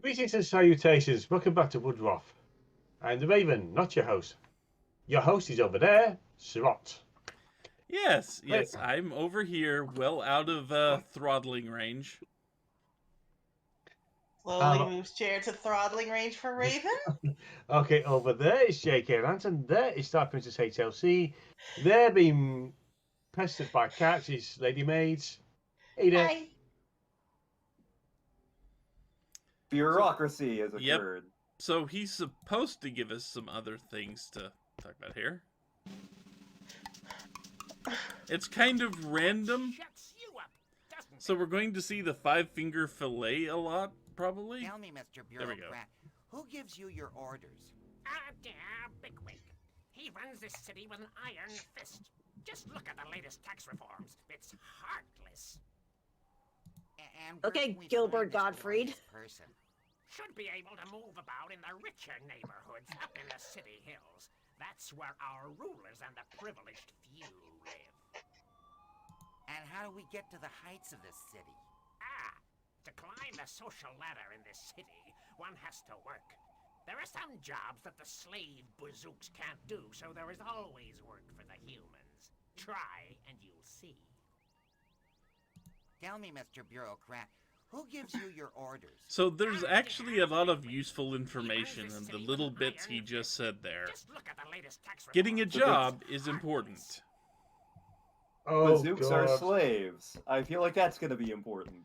Greetings and salutations. Welcome back to Woodruff. I'm the Raven, not your host. Your host is over there, Sirot. Yes, I'm over here, well out of throttling range. Slowly moves chair to throttling range for Raven. Okay, over there is J.K. Ransom. There is StarprincessHLC. They're being pestered by cats. It's Ladymage. Hey there. Hi. Bureaucracy has occurred. So he's supposed to give us some other things to talk about here. It's kind of random. So we're going to see the five-finger fillet a lot, probably. Tell me, Mr. Bureaucrat, who gives you your orders? Bigwig. He runs this city with an iron fist. Just look at the latest tax reforms. It's heartless. And okay, Gilbert Gottfried. Person? Should be able to move about in the richer neighborhoods up in the city hills. That's where our rulers and the privileged few live. And how do we get to the heights of this city? To climb the social ladder in this city, one has to work. There are some jobs that the slave bazooks can't do, so there is always work for the humans. Try and you'll see. Tell me, Mr. Bureaucrat, who gives you your orders? So there's actually a lot of useful information in the little bits he just said there. Just look at the latest tax reforms. Getting a job is important. Oh, Bazooks God. are slaves. I feel like that's going to be important.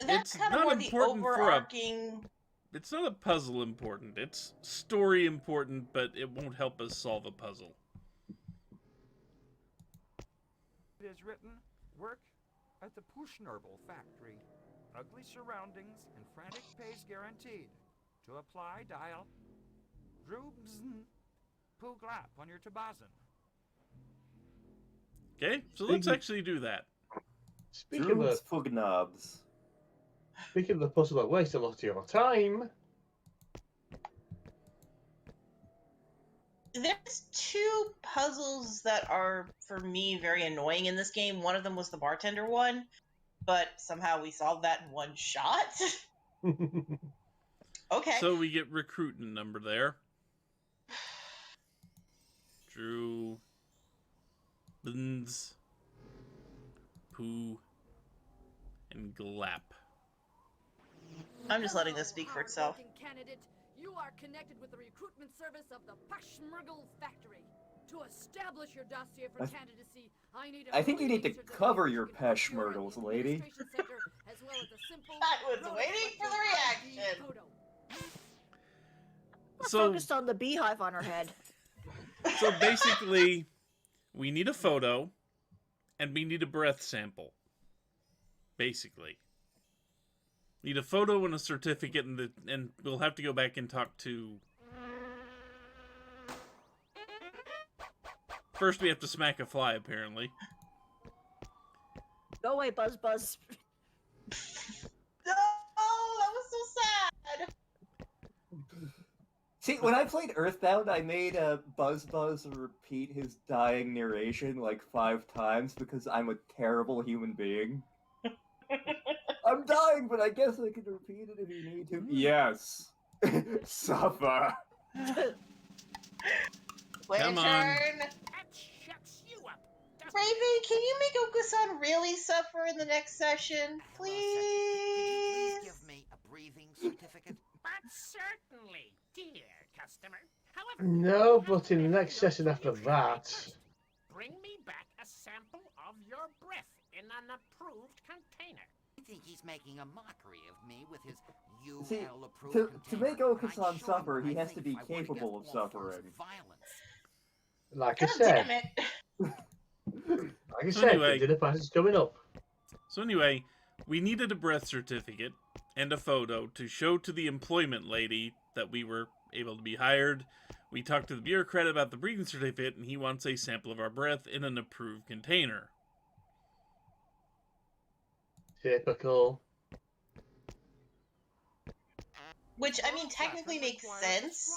That's It's kind of not more the important for a- overarching. It's not a puzzle important. It's story important, but it won't help us solve a puzzle. It is written, work at the Schnibble factory. Ugly surroundings and frantic pace guaranteed. To apply, dial Drubzn Puglap on your Tabazin. Okay, so let's actually do that. Speaking of the puzzle that wastes a lot of your time. There's two puzzles that are, for me, very annoying in this game. One of them was the bartender one, but somehow we solved that in one shot. Okay. So we get recruiting number there. Drew, Bins, Pooh, and Glap. I'm just letting this speak for itself. Candidate, you are connected with the recruitment service of the Pashmergal factory. To establish your dossier for candidacy, I think you need to cover your Peshmergals, lady. I was waiting for the reaction. We're So- focused on the beehive on her head. So basically, we need a photo, and we need a breath sample. Basically. Need a photo and a certificate, and we'll have to go back and talk to... First we have to smack a fly, apparently. Go away, Buzz Buzz. No, that was so sad. See, when I played Earthbound, I made Buzz Buzz repeat his dying narration like 5 times because I'm a terrible human being. I'm dying, but I guess I can repeat it if you need to. Yes. Suffer. Come on. That shuts you up. Raven, can you make Okusan really suffer in the next session? Could you please Please? give me a breathing certificate? But certainly, dear customer. However, No, but in the next session after that. bring me back a sample of your breath in an approved container. I think he's making a mockery of me with his See, UL-approved to make container. Okusan I'd show him suffer, what he I has think to be if I were to capable get of all forms suffering. violence. Like I God said, damn it. Anyway. the dinner price is coming up. So anyway, we needed a breath certificate and a photo to show to the employment lady that we were able to be hired. We talked to the bureaucrat about the breathing certificate, and he wants a sample of our breath in an approved container. Typical. Which, I mean, technically makes sense.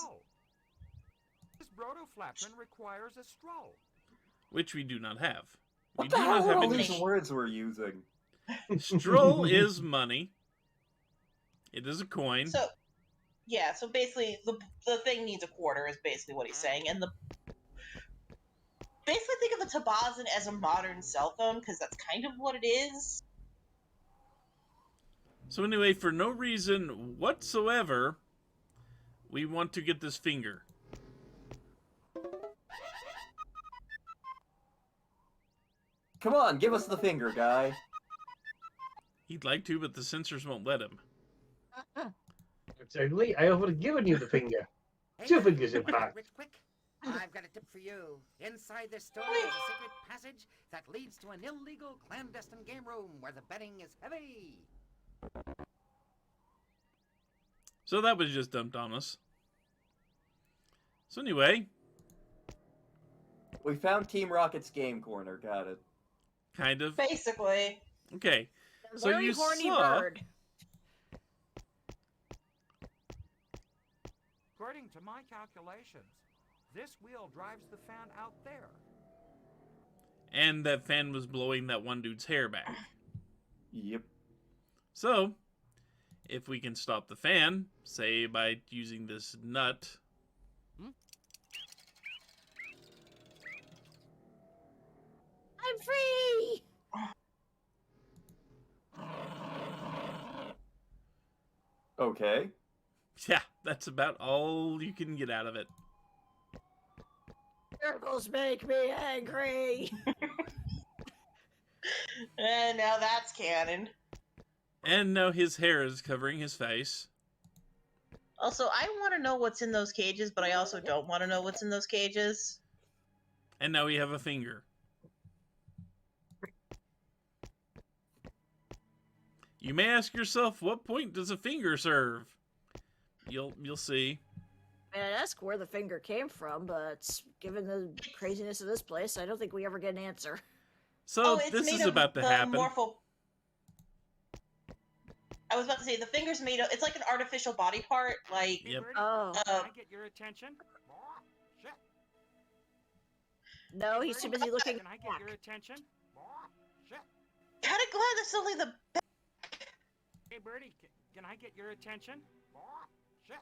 This Brotoflapin requires a stroll. Which we do not have. What We the do hell not are have all any. these words we're using? Stroll is money. It is a coin. So, yeah, so basically the thing needs a quarter is basically what he's saying. And basically think of a Tabazin as a modern cell phone, because that's kind of what it is. So anyway, for no reason whatsoever, we want to get this finger. Come on, give us the finger, guy. He'd like to, but the sensors won't let him. Exactly. I have given you the finger. Two fingers, in fact. Quick. I've got a tip for you. Inside this store is a secret passage that leads to an illegal clandestine game room where the betting is heavy. So that was just dumped on us. So anyway, We found Team Rocket's game corner. Got it. kind of. Basically. Okay. A So very you horny saw- bird. According to my calculations, this wheel drives the fan out there. And that fan was blowing that one dude's hair back. Yep. So, if we can stop the fan, say by using this nut, I'm free! Okay. yeah, that's about all you can get out of it. Miracles make me angry! And now that's canon. And now his hair is covering his face. Also, I want to know what's in those cages, but I also don't want to know what's in those cages. And now we have a finger. You may ask yourself, what point does a finger serve? You'll see. I mean, I'd ask where the finger came from, but given the craziness of this place, I don't think we ever get an answer. So it's this made is of about to the happen. I was about to say, the finger's made of... It's like an artificial body part, like... Yep. Oh. Can I get your attention? Shit. No, he's too busy looking Can I get your attention? Shit. Kind of glad that's only the... Hey, Birdie, can I get your attention? Shit.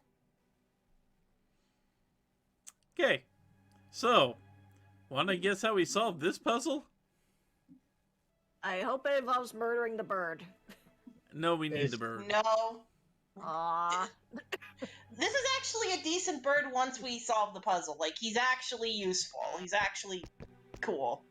Okay. So, want to guess how we solved this puzzle? I hope it involves murdering the bird. No, we need the bird. No. Aww. This is actually a decent bird once we solve the puzzle. Like, he's actually useful. He's actually cool.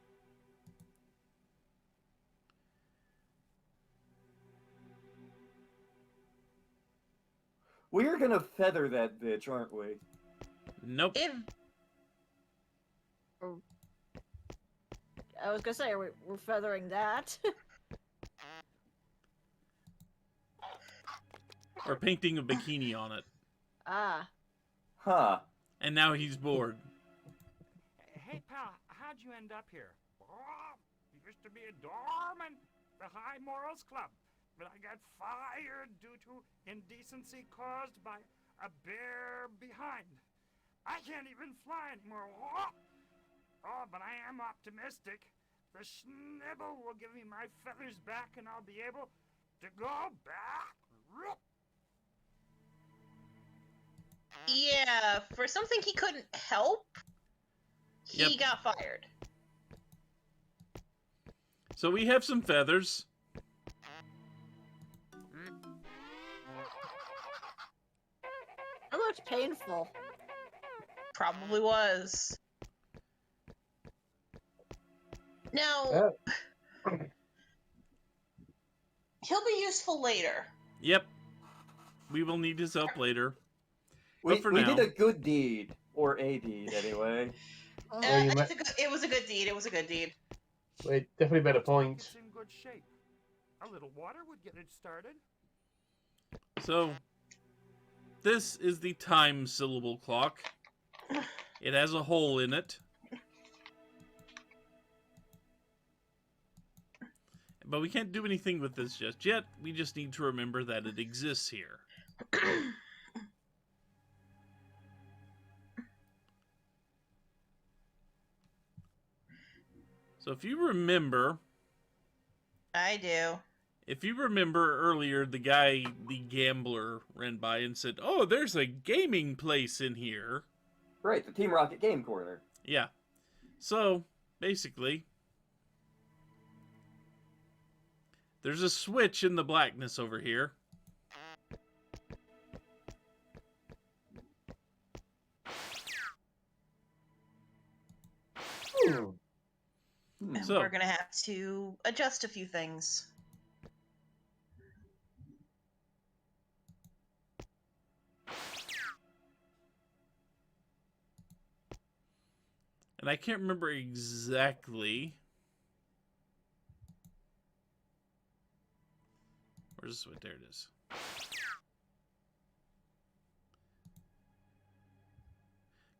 We're gonna feather that bitch, aren't we? Nope. If... I was gonna say, we're feathering that. Or painting a bikini on it. Ah. Huh. And now he's bored. Hey, pal, how'd you end up here? Used to be a doorman, the High Morals Club, but I got fired due to indecency caused by a bear behind. I can't even fly anymore. Oh, but I am optimistic. The Schnibble will give me my feathers back and I'll be able to go back. Yeah, for something he couldn't help, he got fired. So we have some feathers. That looked painful. Probably was. Now, he'll be useful later. Yep. We will need his help later. We, But for we now, did a good deed. Or a deed, anyway. It was a good deed. It was a good deed. Wait, definitely better point. It's in good shape. A little water would get it started. So, this is the time syllable clock. It has a hole in it. But we can't do anything with this just yet. We just need to remember that it exists here. So if you remember... I do. If you remember earlier, the gambler, ran by and said, "Oh, there's a gaming place in here." Right, the Team Rocket Game Corner. Yeah. So, basically, there's a switch in the blackness over here. And So- we're gonna have to adjust a few things. And I can't remember exactly. Where's the switch? There it is.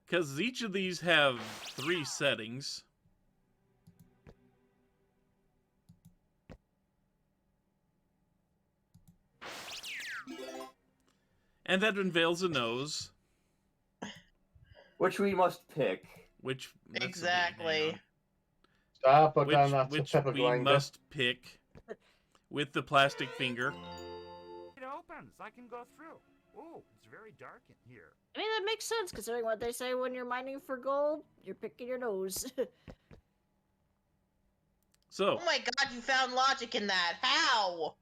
Because each of these have 3 settings. And that unveils a nose. Which we must pick. Which that's the thing, Exactly. hang on. Start put down that which pepper we grinder. must pick with the plastic finger. It opens. I can go through. Oh, it's very dark in here. I mean, that makes sense considering what they say when you're mining for gold. You're picking your nose. So, Oh my god, you found logic in that. How?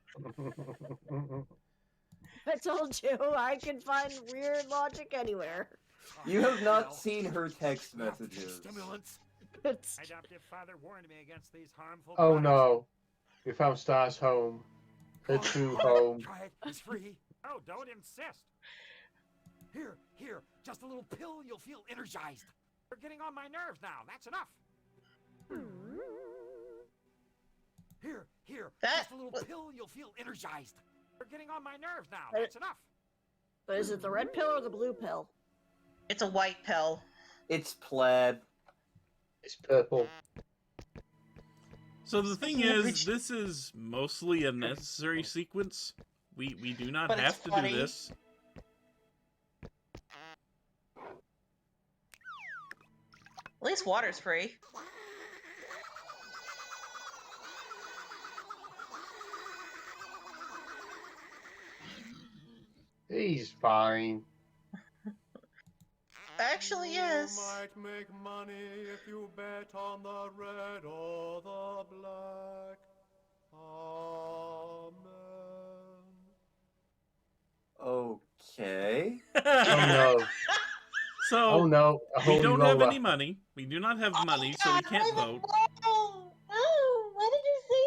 I told you, I can find weird logic anywhere. You have not seen her text messages. Stimulants. It's... Adoptive father warned me against these harmful Oh products. no. We found Star's home. Her true home. Try it. It's free. Oh, don't insist. Here, just a little pill, you'll feel energized. You're getting on my nerves now. That's enough. Here, That- just a little pill, you'll feel energized. You're getting on my nerves now. But- That's enough. But is it the red pill or the blue pill? It's a white pill. It's plaid. It's purple. so the thing is, this is mostly a necessary sequence. We do not But it's have to funny. do this. At least water's free. He's fine. Actually, yes. might make money if you bet on the red or the black. Amen. Okay. Oh no. So, Oh no. A we holy don't have roller. any money. We do not have money, so we can't vote. Oh, why did you say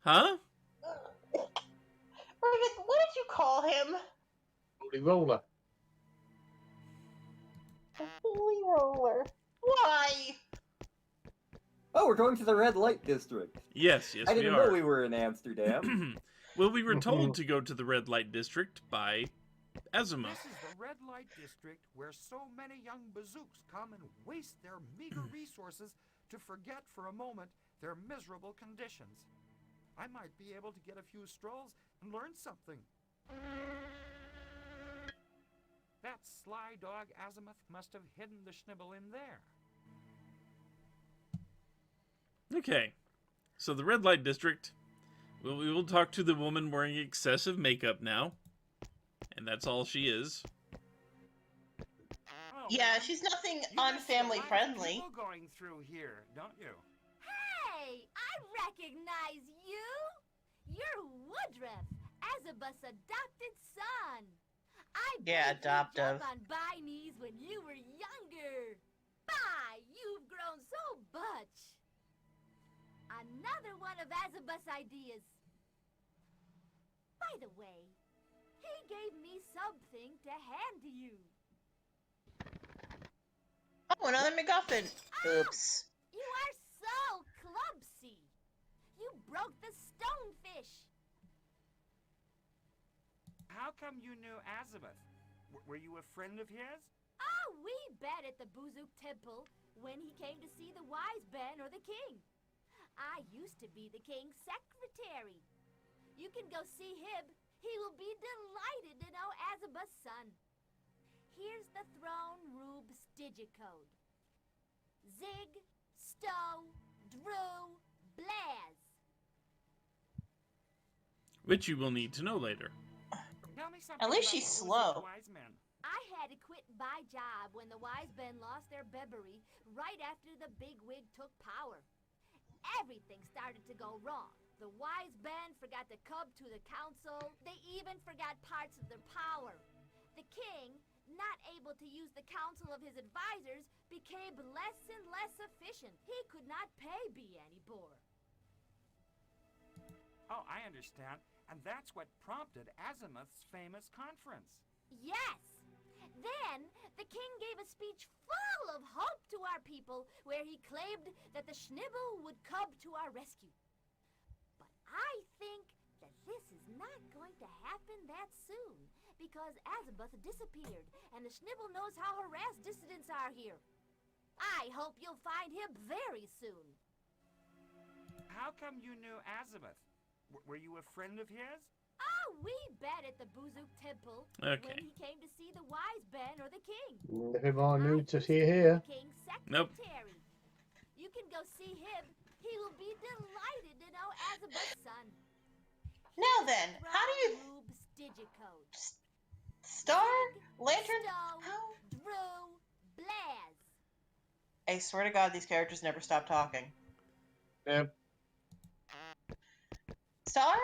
Huh? that? What did you call him? Holy roller. A holy roller. Why? Oh, we're going to the red light district. Yes, I we didn't are. know we were in Amsterdam. Well, we were told to go to the red light district by Azimuth. This is the red light district where so many young bazooks come and waste their meager resources to forget for a moment their miserable conditions. I might be able to get a few strolls and learn something. That sly dog Azimuth must have hidden the Schnibble in there. Okay, so the red light district. Well, we will talk to the woman wearing excessive makeup now, and that's all she is. Oh, Yeah, well, she's nothing you must see a unfamily lot of friendly. people going through here, don't you? Hey, I recognize you. You're Woodruff, Azimuth's adopted son. I Yeah, bet you jumped adoptive. on by knees when you were younger. Bye, you've grown so much. Another one of Azimuth's ideas. By the way, he gave me something to hand to you. Oh, another MacGuffin. Oops. You are so clumsy. You broke the stonefish. How come you knew Azimuth? Were you a friend of his? Oh, we bet at the Buzook Temple when he came to see the wise Ben or the king. I used to be the king's secretary. You can go see him. He will be delighted to know Azimuth's son. Here's the throne room's digicode. Zig, Stow, Drew, Blaz. which you will need to know later. Tell me something At least about she's the slow. Wise men. I had to quit my job when the wise men lost their bebery right after the bigwig took power. Everything started to go wrong. The wise men forgot to come to the council. They even forgot parts of their power. The king, not able to use the counsel of his advisors, became less and less efficient. He could not pay B anymore. Oh, I understand. And that's what prompted Azimuth's famous conference. Yes! Then, the king gave a speech full of hope to our people, where he claimed that the Schnibble would come to our rescue. But I think that this is not going to happen that soon, because Azimuth disappeared, and the Schnibble knows how harassed dissidents are here. I hope you'll find him very soon. How come you knew Azimuth? Were you a friend of his? Oh, we bet at the Buzook Temple Okay. when he came to see the wise Ben or the king. Nothing more new I to used see be here. the king's Nope. secretary. You can go see him. He will be delighted to know Azimuth's son. Now then, how do you... Rube's digicode. Star? Lantern? Stowe, How? Drew, Blaz. I swear to God, these characters never stop talking. Yep. Star?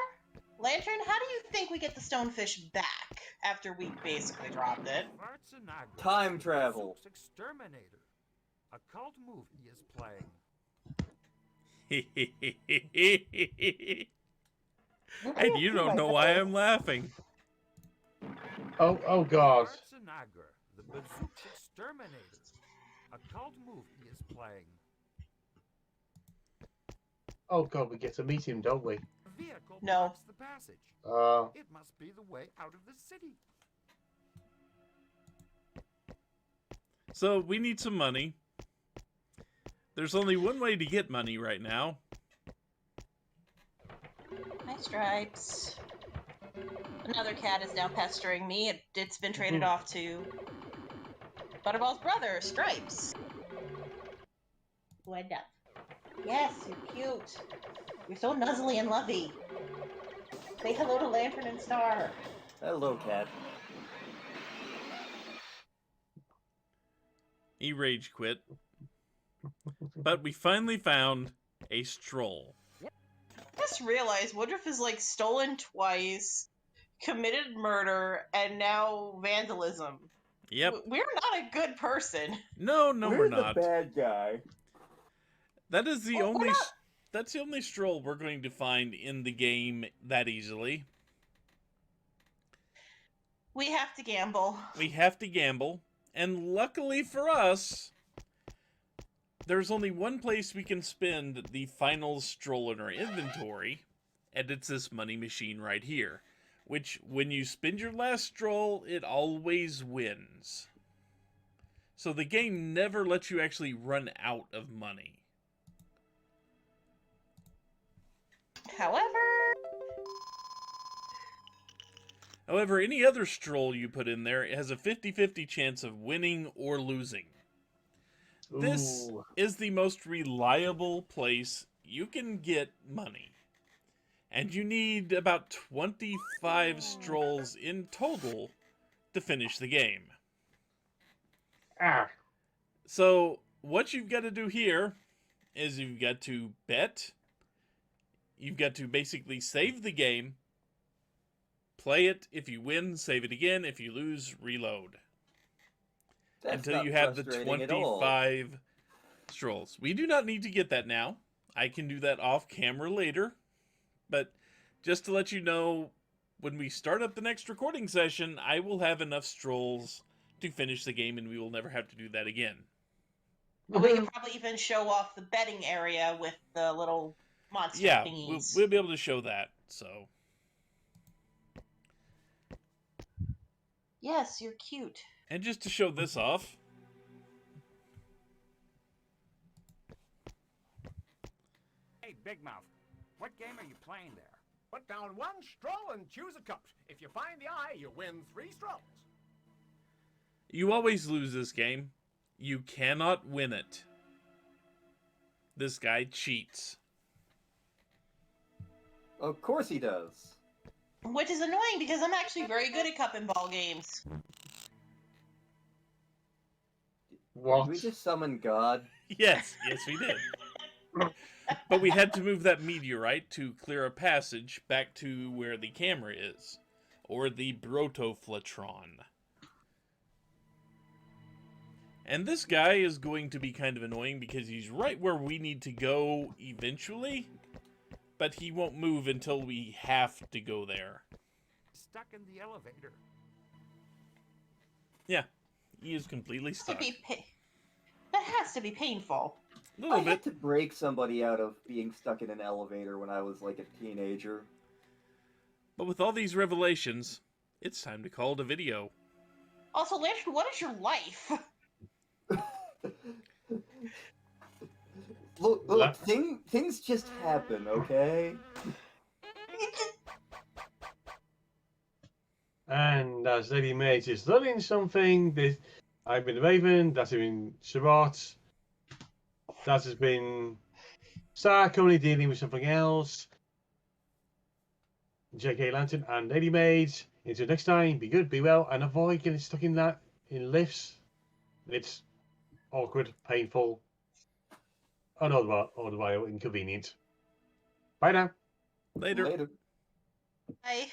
Lantern, how do you think we get the stonefish back after we basically dropped it? Schwarzenegger, Time travel. Zook's Exterminator. A cult movie is playing. And you don't know why I'm laughing. Oh God. Schwarzenegger, the Zook's Exterminator. A cult movie is playing. Oh God, we get to meet him, don't we? A vehicle No. blocks the passage. It must be the way out of the city. So we need some money. There's only one way to get money right now. Hi, Stripes. Another cat is now pestering me. It's been traded off to Butterball's brother, Stripes. Who end up? Yes, you're cute. You're so nuzzly and lovey. Say hello to Lantern and Star. Hello, cat. He rage quit. But we finally found a stroll. Just realized Woodruff is like stolen twice, committed murder, and now vandalism. Yep. We're not a good person. No, we're the not. bad guy. That is the Well, we're only. not- That's the only stroll we're going to find in the game that easily. We have to gamble. We have to gamble, and luckily for us, there's only one place we can spend the final stroll in our inventory, and it's this money machine right here. Which, when you spend your last stroll, it always wins. So the game never lets you actually run out of money. However, any other stroll you put in there, it has a 50-50 chance of winning or losing. This Ooh. is the most reliable place you can get money. And you need about 25 strolls in total to finish the game. Ah. So, what you've got to do here is you've got to bet. You've got to basically save the game. Play it. If you win, save it again. If you lose, reload. That's Until not you have the frustrating at all. 25 strolls. We do not need to get that now. I can do that off camera later. But just to let you know, when we start up the next recording session, I will have enough strolls to finish the game, and we will never have to do that again. But we could probably even show off the betting area with the little monster Yeah, thingies. we'll be able to show that, so... Yes, you're cute. And just to show this off... Hey, Big Mouth, what game are you playing there? Put down one stroll and choose a cup. If you find the eye, you win 3 strolls. You always lose this game. You cannot win it. This guy cheats. Of course he does. Which is annoying because I'm actually very good at cup and ball games. What? Did we just summon God? Yes, we did. But we had to move that meteorite to clear a passage back to where the camera is, or the Brotoflatron. And this guy is going to be kind of annoying because he's right where we need to go eventually, but he won't move until we have to go there. Stuck in the elevator. Yeah, he is completely stuck. That has to be painful. A little I bit. had to break somebody out of being stuck in an elevator when I was like a teenager. But with all these revelations, it's time to call it a video. Also, Lantern, what is your life? Look, things just happen, okay? And as Ladymage is learning something, I've been Raven, that has been Sherrod, that has been Star currently dealing with something else. JK Lantern and Ladymage. Until next time, be good, be well, and avoid getting stuck in lifts. It's awkward, painful, and all the while inconvenient. Bye now. Later. Later. Bye.